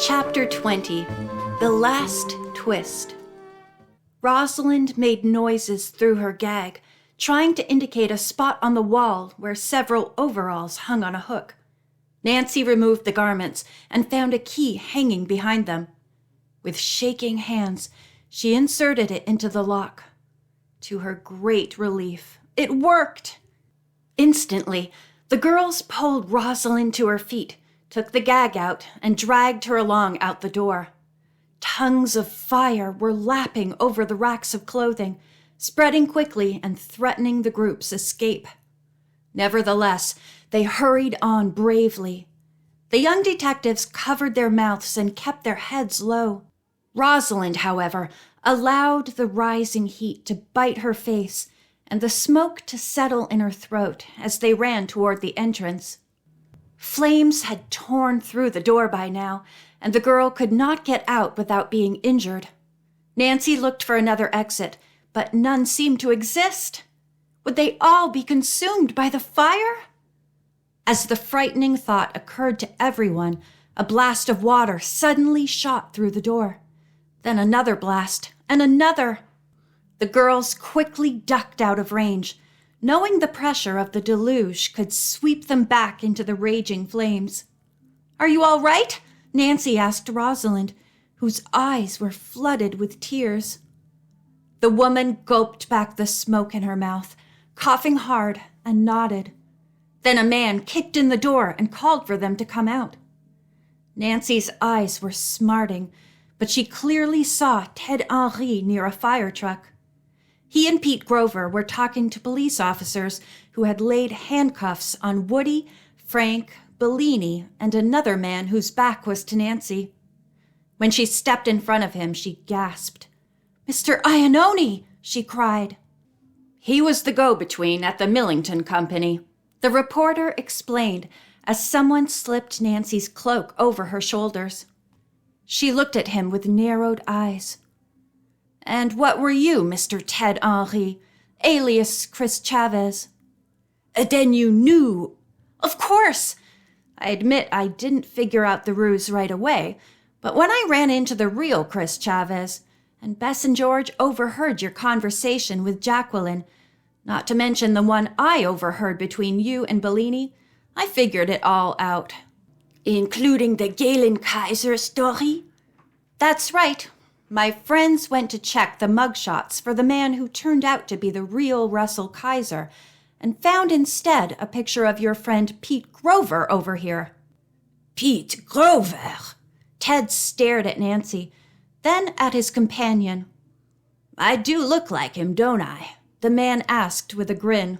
Chapter 20. The Last Twist. Rosalind made noises through her gag, trying to indicate a spot on the wall where several overalls hung on a hook. Nancy removed the garments and found a key hanging behind them. With shaking hands, she inserted it into the lock. To her great relief, it worked! Instantly, the girls pulled Rosalind to her feet, took the gag out, and dragged her along out the door. Tongues of fire were lapping over the racks of clothing, spreading quickly and threatening the group's escape. Nevertheless, they hurried on bravely. The young detectives covered their mouths and kept their heads low. Rosalind, however, allowed the rising heat to bite her face and the smoke to settle in her throat as they ran toward the entrance. Flames had torn through the door by now, and the girl could not get out without being injured. Nancy looked for another exit, but none seemed to exist. Would they all be consumed by the fire? As the frightening thought occurred to everyone, a blast of water suddenly shot through the door. Then another blast, and another. The girls quickly ducked out of range, knowing the pressure of the deluge could sweep them back into the raging flames. "Are you all right?" Nancy asked Rosalind, whose eyes were flooded with tears. The woman gulped back the smoke in her mouth, coughing hard, and nodded. Then a man kicked in the door and called for them to come out. Nancy's eyes were smarting, but she clearly saw Ted Henry near a fire truck. He and Pete Grover were talking to police officers who had laid handcuffs on Woody, Frank, Bellini, and another man whose back was to Nancy. When she stepped in front of him, she gasped. "Mr. Iannone!" she cried. He was the go-between at the Millington Company, the reporter explained as someone slipped Nancy's cloak over her shoulders. She looked at him with narrowed eyes. "And what were you, Mr. Ted Henry, alias Chris Chavez?" "Then you knew—" "Of course! I admit I didn't figure out the ruse right away, but when I ran into the real Chris Chavez, and Bess and George overheard your conversation with Jacqueline, not to mention the one I overheard between you and Bellini, I figured it all out." "Including the Galen Kaiser story?" "That's right. My friends went to check the mugshots for the man who turned out to be the real Russell Kaiser and found instead a picture of your friend Pete Grover over here." "Pete Grover?" Ted stared at Nancy, then at his companion. "I do look like him, don't I?" the man asked with a grin.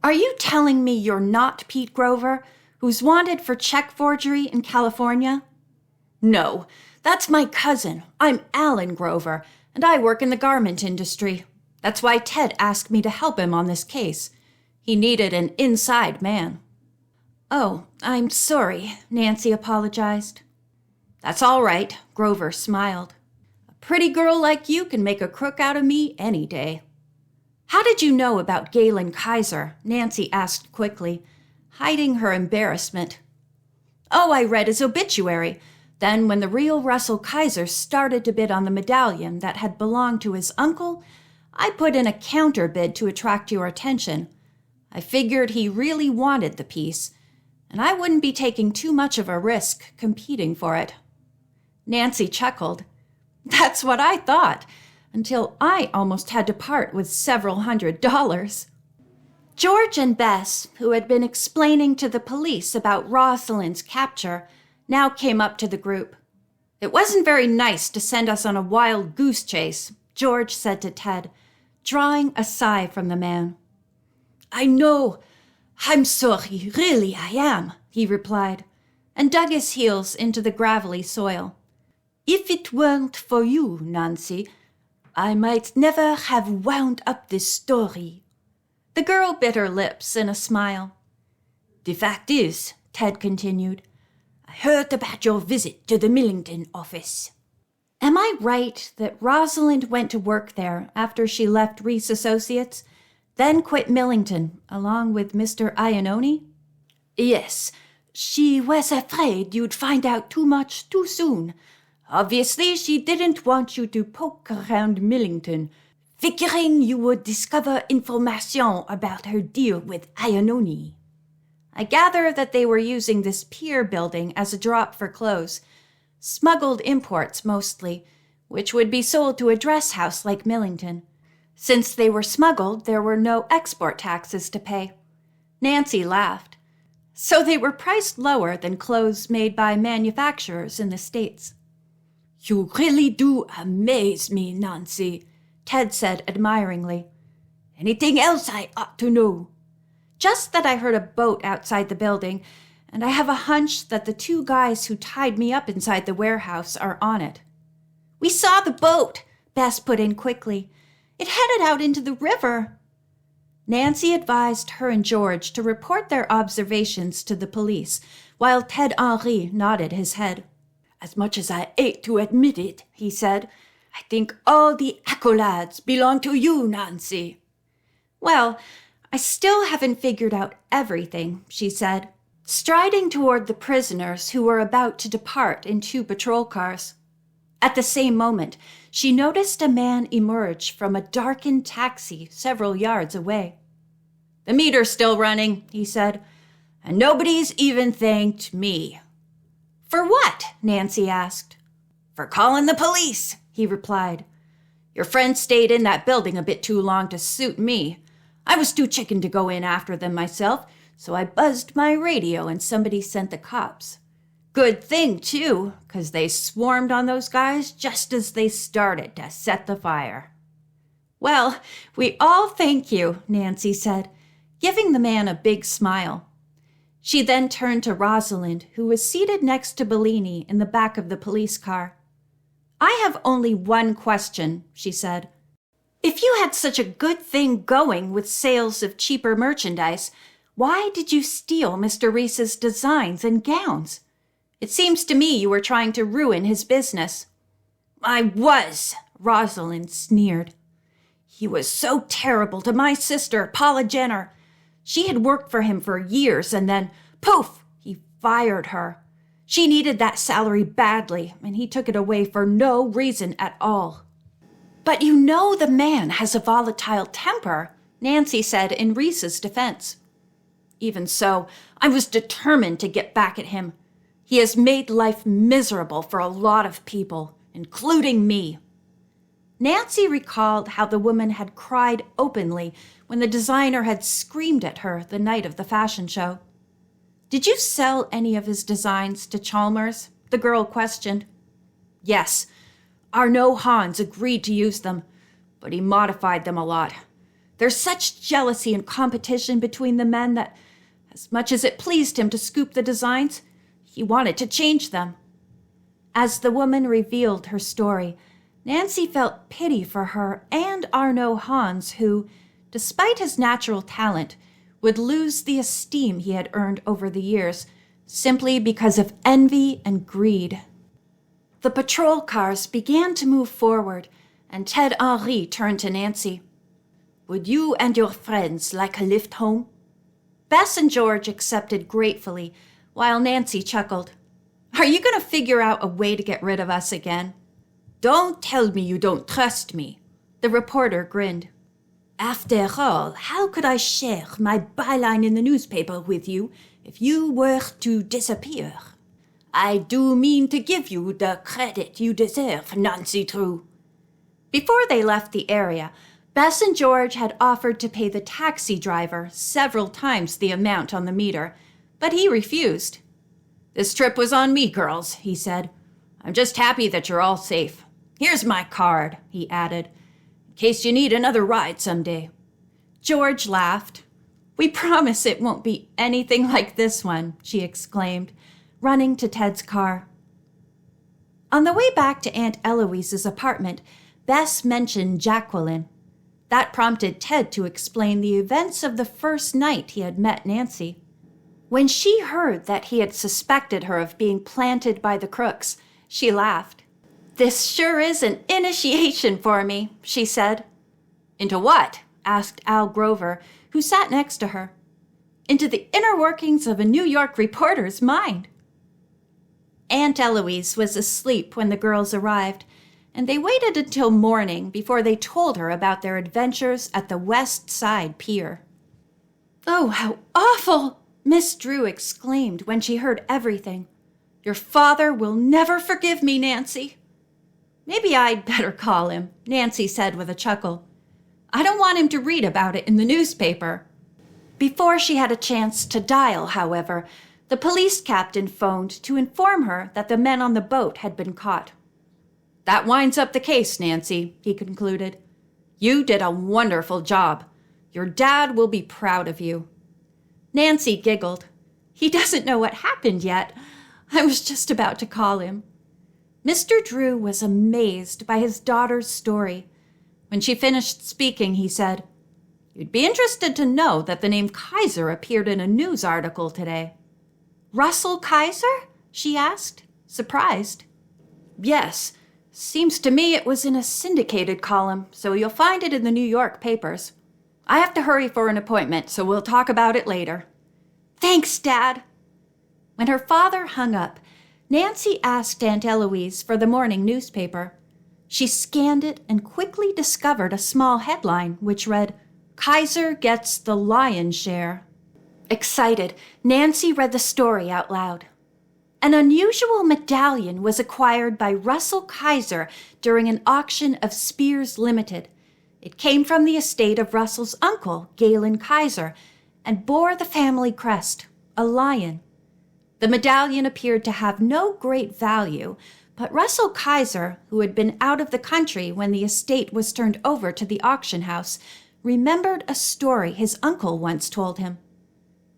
"Are you telling me you're not Pete Grover, who's wanted for check forgery in California?" "No. That's my cousin. I'm Alan Grover, and I work in the garment industry. That's why Ted asked me to help him on this case. He needed an inside man." "Oh, I'm sorry," Nancy apologized. "That's all right," Grover smiled. "A pretty girl like you can make a crook out of me any day." "How did you know about Galen Kaiser?" Nancy asked quickly, hiding her embarrassment. "Oh, I read his obituary. Then when the real Russell Kaiser started to bid on the medallion that had belonged to his uncle, I put in a counter bid to attract your attention. I figured he really wanted the piece, and I wouldn't be taking too much of a risk competing for it." Nancy chuckled. "That's what I thought, until I almost had to part with several $100s. George and Bess, who had been explaining to the police about Rosalind's capture, now came up to the group. "It wasn't very nice to send us on a wild goose chase," George said to Ted, drawing a sigh from the man. "I know. I'm sorry, really I am," he replied, and dug his heels into the gravelly soil. "If it weren't for you, Nancy, I might never have wound up this story." The girl bit her lips in a smile. "The fact is," Ted continued, "I heard about your visit to the Millington office." "Am I right that Rosalind went to work there after she left Reese Associates, then quit Millington along with Mr. Iannone?" "Yes, She was afraid you'd find out too much too soon. Obviously, she didn't want you to poke around Millington, figuring you would discover information about her deal with Iannoni. I gather that they were using this pier building as a drop for clothes, smuggled imports mostly, which would be sold to a dress house like Millington. Since they were smuggled, there were no export taxes to pay. Nancy laughed. So they were priced lower than clothes made by manufacturers in the States. You really do amaze me, Nancy, Ted said admiringly. Anything else I ought to know? Just that I heard a boat outside the building, and I have a hunch that the 2 guys who tied me up inside the warehouse are on it. We saw the boat, Bess put in quickly. It headed out into the river. Nancy advised her and George to report their observations to the police, while Ted Henry nodded his head. As much as I hate to admit it, he said, I think all the accolades belong to you, Nancy. Well, I still haven't figured out everything, she said, striding toward the prisoners who were about to depart in 2 patrol cars. At the same moment, she noticed a man emerge from a darkened taxi several yards away. The meter's still running, he said, and nobody's even thanked me. For what? Nancy asked. For calling the police, he replied. Your friend stayed in that building a bit too long to suit me. I was too chicken to go in after them myself, so I buzzed my radio and somebody sent the cops. Good thing, too, 'cause they swarmed on those guys just as they started to set the fire. Well, we all thank you, Nancy said, giving the man a big smile. She then turned to Rosalind, who was seated next to Bellini in the back of the police car. I have only one question, she said. If you had such a good thing going with sales of cheaper merchandise, why did you steal Mr. Reese's designs and gowns? It seems to me you were trying to ruin his business. I was, Rosalind sneered. He was so terrible to my sister, Paula Jenner. She had worked for him for years, and then, poof, he fired her. She needed that salary badly, and he took it away for no reason at all. But you know the man has a volatile temper, Nancy said in Reese's defense. Even so, I was determined to get back at him. He has made life miserable for a lot of people, including me. Nancy recalled how the woman had cried openly when the designer had screamed at her the night of the fashion show. Did you sell any of his designs to Chalmers? The girl questioned. Yes, Arnaud Hans agreed to use them, but he modified them a lot. There's such jealousy and competition between the men that, as much as it pleased him to scoop the designs, he wanted to change them. As the woman revealed her story, Nancy felt pity for her and Arnaud Hans, who, despite his natural talent, would lose the esteem he had earned over the years simply because of envy and greed. The patrol cars began to move forward, and Ted Henry turned to Nancy. Would you and your friends like a lift home? Bess and George accepted gratefully, while Nancy chuckled. Are you going to figure out a way to get rid of us again? Don't tell me you don't trust me. The reporter grinned. After all, how could I share my byline in the newspaper with you if you were to disappear? I do mean to give you the credit you deserve, Nancy True. Before they left the area, Bess and George had offered to pay the taxi driver several times the amount on the meter, but he refused. This trip was on me, girls, he said. I'm just happy that you're all safe. Here's my card, he added, in case you need another ride someday. George laughed. We promise it won't be anything like this one, she exclaimed, running to Ted's car. On the way back to Aunt Eloise's apartment, Bess mentioned Jacqueline. That prompted Ted to explain the events of the first night he had met Nancy. When she heard that he had suspected her of being planted by the crooks, she laughed. This sure is an initiation for me, she said. Into what? Asked Al Grover, who sat next to her. into the inner workings of a New York reporter's mind. Aunt Eloise was asleep when the girls arrived, and they waited until morning before they told her about their adventures at the West Side Pier. "Oh, how awful!" Miss Drew exclaimed when she heard everything. "Your father will never forgive me, Nancy." "Maybe I'd better call him," Nancy said with a chuckle. "I don't want him to read about it in the newspaper." Before she had a chance to dial, however, the police captain phoned to inform her that the men on the boat had been caught. "That winds up the case, Nancy," he concluded. "You did a wonderful job. Your dad will be proud of you." Nancy giggled. "He doesn't know what happened yet. I was just about to call him." Mr. Drew was amazed by his daughter's story. When she finished speaking, he said, "You'd be interested to know that the name Kaiser appeared in a news article today." "Russell Kaiser?" she asked, surprised. "Yes. Seems to me it was in a syndicated column, so you'll find it in the New York papers. I have to hurry for an appointment, so we'll talk about it later." "Thanks, Dad." When her father hung up, Nancy asked Aunt Eloise for the morning newspaper. She scanned it and quickly discovered a small headline which read, "Kaiser gets the lion's share." Excited, Nancy read the story out loud. An unusual medallion was acquired by Russell Kaiser during an auction of Spears Limited. It came from the estate of Russell's uncle, Galen Kaiser, and bore the family crest, a lion. The medallion appeared to have no great value, but Russell Kaiser, who had been out of the country when the estate was turned over to the auction house, remembered a story his uncle once told him.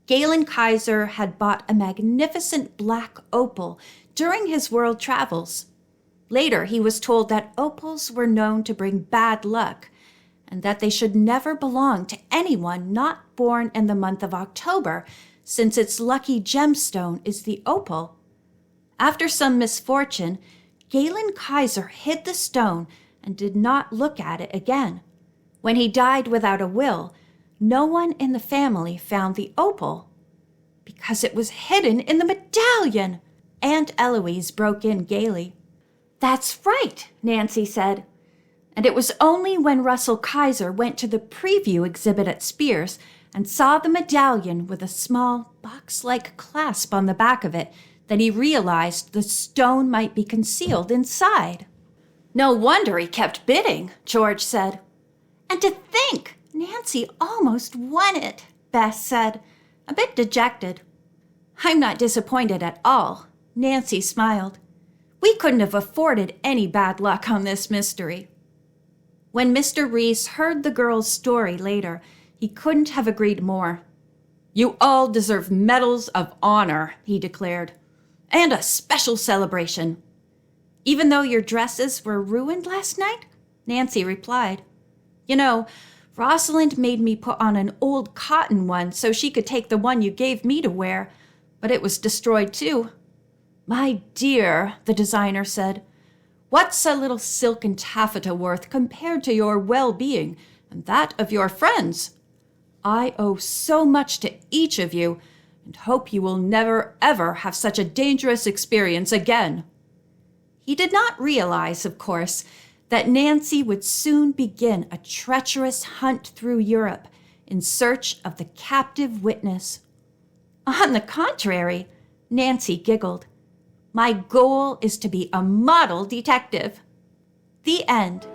Galen Kaiser had bought a magnificent black opal during his world travels. Later, he was told that opals were known to bring bad luck, and that they should never belong to anyone not born in the month of October, since its lucky gemstone is the opal. After some misfortune, Galen Kaiser hid the stone and did not look at it again. When he died without a will, no one in the family found the opal. "Because it was hidden in the medallion!" Aunt Eloise broke in gaily. "That's right," Nancy said. "And it was only when Russell Kaiser went to the preview exhibit at Spears and saw the medallion with a small box-like clasp on the back of it that he realized the stone might be concealed inside." "No wonder he kept bidding," George said. "And to think, Nancy almost won it," Beth said, a bit dejected. "I'm not disappointed at all," Nancy smiled. "We couldn't have afforded any bad luck on this mystery." When Mr. Reese heard the girl's story later, he couldn't have agreed more. "You all deserve medals of honor," he declared, "and a special celebration." "Even though your dresses were ruined last night?" Nancy replied. "You know, Rosalind made me put on an old cotton one so she could take the one you gave me to wear, but it was destroyed too." "My dear," the designer said, "what's a little silk and taffeta worth compared to your well-being and that of your friends? I owe so much to each of you and hope you will never, ever have such a dangerous experience again." He did not realize, of course, that Nancy would soon begin a treacherous hunt through Europe in search of the captive witness. "On the contrary," Nancy giggled, "my goal is to be a model detective." The end.